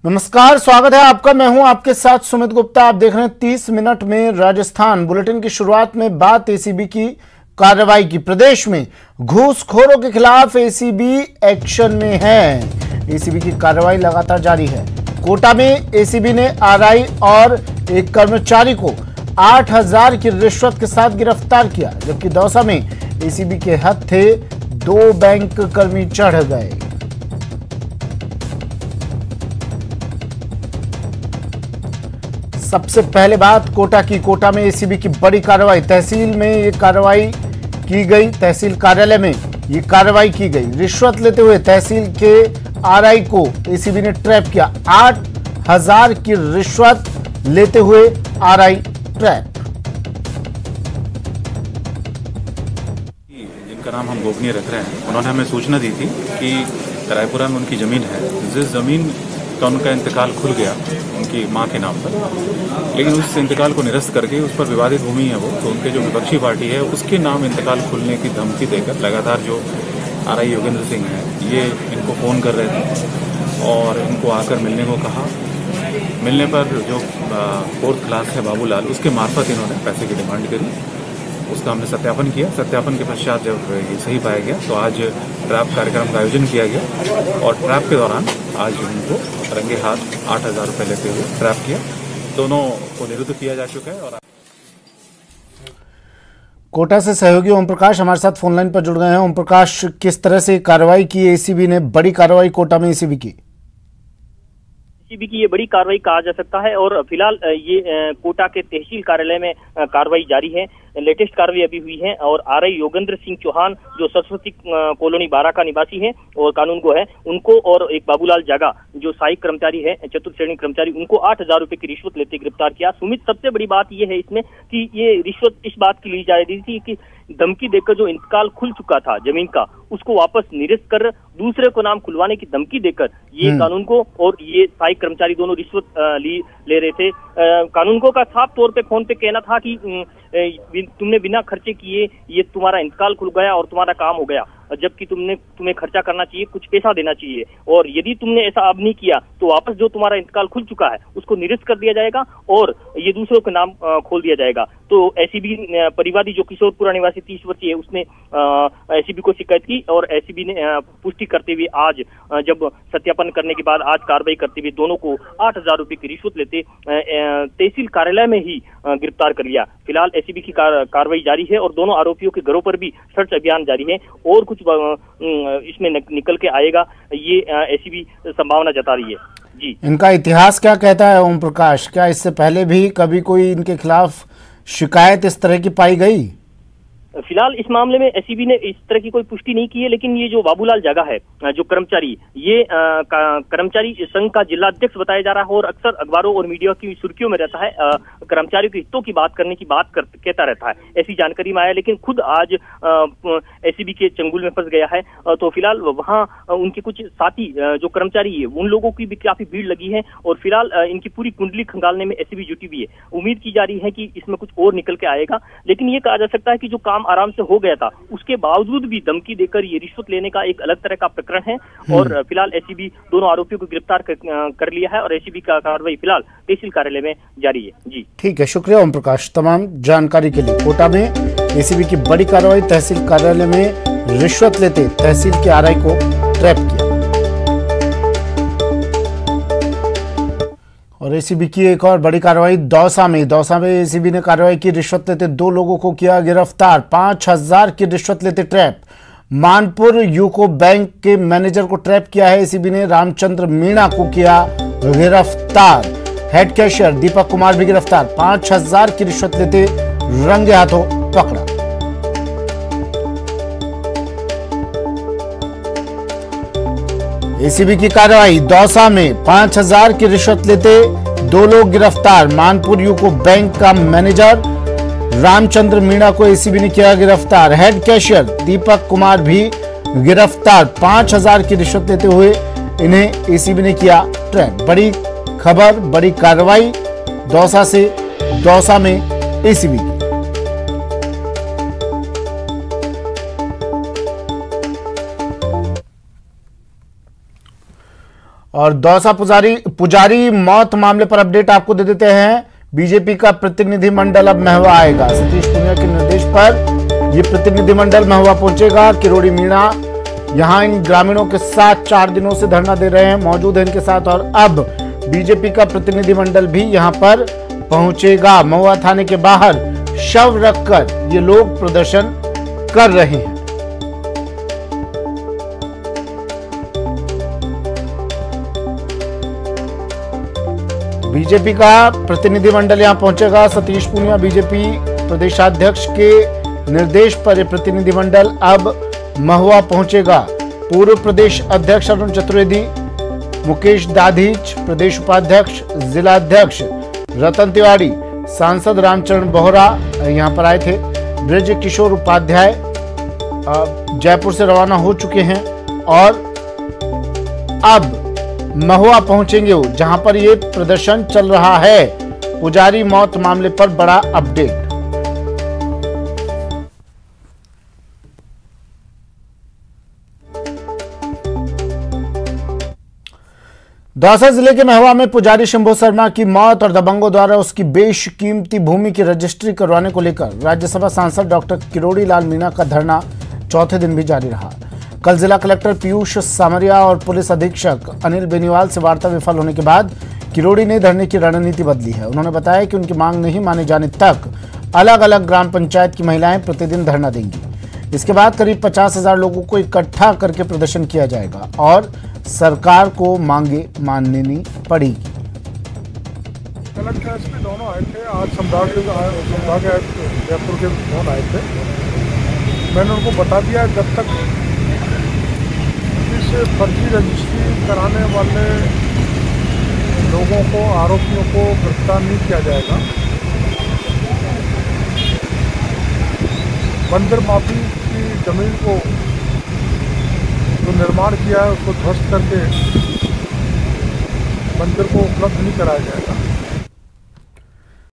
नमस्कार, स्वागत है आपका। मैं हूं आपके साथ सुमित गुप्ता। आप देख रहे हैं 30 मिनट में राजस्थान। बुलेटिन की शुरुआत में बात एसीबी की कार्रवाई की। प्रदेश में घूसखोरों के खिलाफ एसीबी एक्शन में है। एसीबी की कार्रवाई लगातार जारी है। कोटा में एसीबी ने आरआई और एक कर्मचारी को 8,000 की रिश्वत के साथ गिरफ्तार किया, जबकि दौसा में एसीबी के हत्थे 2 बैंक कर्मी चढ़ गए। सबसे पहले बात कोटा की। कोटा में एसीबी की बड़ी कार्रवाई। तहसील में ये कार्रवाई की गई। तहसील कार्यालय में ये कार्रवाई की गई। रिश्वत लेते हुए तहसील के आरआई को एसीबी ने ट्रैप किया। 8,000 की रिश्वत लेते हुए आरआई ट्रैप। जिनका नाम हम गोपनीय रख रहे हैं, उन्होंने हमें सूचना दी थी कि रायपुरा में उनकी जमीन है। जिस जमीन का उनका इंतकाल खुल गया उनकी मां के नाम पर, लेकिन उस इंतकाल को निरस्त करके उस पर विवादित भूमि है वो, तो उनके जो विपक्षी पार्टी है उसके नाम इंतकाल खुलने की धमकी देकर लगातार जो आरआई योगेंद्र सिंह है ये इनको फ़ोन कर रहे थे और इनको आकर मिलने को कहा। मिलने पर जो 4th क्लास है बाबूलाल, उसके मार्फत इन्होंने पैसे की डिमांड करी। उसका हमने सत्यापन किया। सत्यापन के पश्चात जब ये सही पाया गया तो आज ट्रैप कार्यक्रम का आयोजन किया गया और ट्रैप के दौरान आज उनको रंगे हाथ 8,000 रुपये लेते हुए ट्रैप किया। दोनों को निरुद्ध किया जा चुका है। और कोटा से सहयोगी ओम प्रकाश हमारे साथ फोन लाइन पर जुड़ गए हैं। ओम प्रकाश, किस तरह से कार्रवाई की एसीबी ने? बड़ी कार्रवाई कोटा में एसीबी की। एसीबी की ये बड़ी कार्रवाई कहा जा सकता है और फिलहाल ये कोटा के तहसील कार्यालय में कार्रवाई जारी है। लेटेस्ट कार्रवाई अभी हुई है और आरआई योगेंद्र सिंह चौहान जो सरस्वती कॉलोनी 12 का निवासी है और कानून को है, उनको और एक बाबूलाल जागा जो सहायक कर्मचारी है, चतुर्थ श्रेणी कर्मचारी, उनको 8,000 रुपए की रिश्वत लेते गिरफ्तार किया। सुमित, सबसे बड़ी बात यह है इसमें कि ये रिश्वत इस बात की ली जा रही थी कि धमकी देकर जो इंतकाल खुल चुका था जमीन का, उसको वापस निरस्त कर दूसरे को नाम खुलवाने की धमकी देकर ये कानून को और ये सहायक कर्मचारी दोनों रिश्वत ले रहे थे। कानून को का साफ तौर पे फोन पे कहना था कि तुमने बिना खर्चे किए ये तुम्हारा इंतकाल खुल गया और तुम्हारा काम हो गया, जबकि तुम्हें खर्चा करना चाहिए, कुछ पैसा देना चाहिए, और यदि तुमने ऐसा अब नहीं किया तो वापस जो तुम्हारा इंतकाल खुल चुका है उसको निरस्त कर दिया जाएगा और ये दूसरों के नाम खोल दिया जाएगा। तो एसीबी परिवादी जो किशोरपुरा निवासी 30 वर्षीय है, उसने एसीबी को शिकायत की और एसीबी ने पुष्टि करते हुए आज जब सत्यापन करने के बाद आज कार्रवाई करते हुए दोनों को 8,000 रुपए की रिश्वत लेते तहसील कार्यालय में ही गिरफ्तार कर लिया। फिलहाल एसीबी की कार्रवाई जारी है और दोनों आरोपियों के घरों पर भी सर्च अभियान जारी है और कुछ इसमें निकल के आएगा, ये एसीबी संभावना जता रही है। जी, इनका इतिहास क्या कहता है ओम प्रकाश? क्या इससे पहले भी कभी कोई इनके खिलाफ शिकायत इस तरह की पाई गई? फिलहाल इस मामले में एसीबी ने इस तरह की कोई पुष्टि नहीं की है, लेकिन ये जो बाबूलाल जागा है जो कर्मचारी, ये कर्मचारी संघ का जिला अध्यक्ष बताया जा रहा है और अक्सर अखबारों और मीडिया की सुर्खियों में रहता है, कर्मचारियों के हितों की बात करने की बात कहता रहता है, ऐसी जानकारी में आया। लेकिन खुद आज एसीबी के चंगुल में फंस गया है। तो फिलहाल वहाँ उनके कुछ साथी जो कर्मचारी है उन लोगों की भी काफी भीड़ लगी है और फिलहाल इनकी पूरी कुंडली खंगालने में एसीबी जुटी हुई है। उम्मीद की जा रही है कि इसमें कुछ और निकल के आएगा, लेकिन ये कहा जा सकता है कि जो काम आराम से हो गया था उसके बावजूद भी धमकी देकर ये रिश्वत लेने का एक अलग तरह का प्रकरण है और फिलहाल एसीबी दोनों आरोपियों को गिरफ्तार कर लिया है और एसीबी का कार्रवाई फिलहाल तहसील कार्यालय में जारी है। जी ठीक है, शुक्रिया ओम प्रकाश तमाम जानकारी के लिए। कोटा में एसीबी की बड़ी कार्रवाई। तहसील कार्यालय में रिश्वत लेते तहसील के आरआई को ट्रैप किया। और एसीबी की एक और बड़ी कार्रवाई दौसा में। दौसा में एसीबी ने कार्रवाई की। रिश्वत लेते 2 लोगों को किया गिरफ्तार। 5,000 की रिश्वत लेते ट्रैप। मानपुर यूको बैंक के मैनेजर को ट्रैप किया है एसीबी ने। रामचंद्र मीणा को किया गिरफ्तार। हेड कैशियर दीपक कुमार भी गिरफ्तार। 5,000 की रिश्वत लेते रंगे हाथों पकड़ा। एसीबी की कार्रवाई दौसा में 5,000 की रिश्वत लेते 2 लोग गिरफ्तार। मानपुर यूको बैंक का मैनेजर रामचंद्र मीणा को एसीबी ने किया गिरफ्तार। हेड कैशियर दीपक कुमार भी गिरफ्तार। 5,000 की रिश्वत लेते हुए इन्हें एसीबी ने किया ट्रैप। बड़ी खबर, बड़ी कार्रवाई दौसा में एसीबी की। और दौसा पुजारी मौत मामले पर अपडेट आपको दे देते हैं। बीजेपी का प्रतिनिधिमंडल अब महवा आएगा। सतीश पूनिया के निर्देश पर यह प्रतिनिधिमंडल महवा पहुंचेगा। किरोड़ी मीणा यहां इन ग्रामीणों के साथ 4 दिनों से धरना दे रहे हैं, मौजूद है इनके साथ। और अब बीजेपी का प्रतिनिधिमंडल भी यहां पर पहुंचेगा। महुआ थाने के बाहर शव रखकर ये लोग प्रदर्शन कर रहे हैं। बीजेपी का प्रतिनिधिमंडल यहां पहुंचेगा। सतीश पूनिया बीजेपी प्रदेशाध्यक्ष के निर्देश पर यह प्रतिनिधिमंडल अब महुआ पहुंचेगा। पूर्व प्रदेश अध्यक्ष अरुण चतुर्वेदी, मुकेश दाधीच, प्रदेश उपाध्यक्ष जिला अध्यक्ष रतन तिवारी, सांसद रामचरण बोहरा यहां पर आए थे। ब्रज किशोर उपाध्याय जयपुर से रवाना हो चुके हैं और अब महुआ पहुंचेंगे वो जहां पर ये प्रदर्शन चल रहा है। पुजारी मौत मामले पर बड़ा अपडेट। दौसा जिले के महुआ में पुजारी शंभू शर्मा की मौत और दबंगों द्वारा उसकी बेशकीमती भूमि की रजिस्ट्री करवाने को लेकर राज्यसभा सांसद डॉक्टर किरोड़ी लाल मीणा का धरना चौथे दिन भी जारी रहा। कल जिला कलेक्टर पीयूष सामरिया और पुलिस अधीक्षक अनिल बेनीवाल से वार्ता विफल होने के बाद किरोड़ी ने धरने की रणनीति बदली है। उन्होंने बताया कि उनकी मांग नहीं माने जाने तक अलग अलग ग्राम पंचायत की महिलाएं प्रतिदिन धरना देंगी। इसके बाद करीब 50,000 लोगों को इकट्ठा करके प्रदर्शन किया जाएगा और सरकार को मांगे माननी पड़ेगी। कलेक्टर एसपी दोनों आए थे, आज संभाग आयुक्त जयपुर के दोनों आए थे। मैंने उनको बता दिया जब तक इस फर्जी रजिस्ट्री कराने वाले लोगों को, आरोपियों को गिरफ्तार नहीं किया जाएगा, मंदिर माफी की जमीन को जो निर्माण किया है उसको ध्वस्त करके मंदिर को उपलब्ध नहीं कराया जाएगा।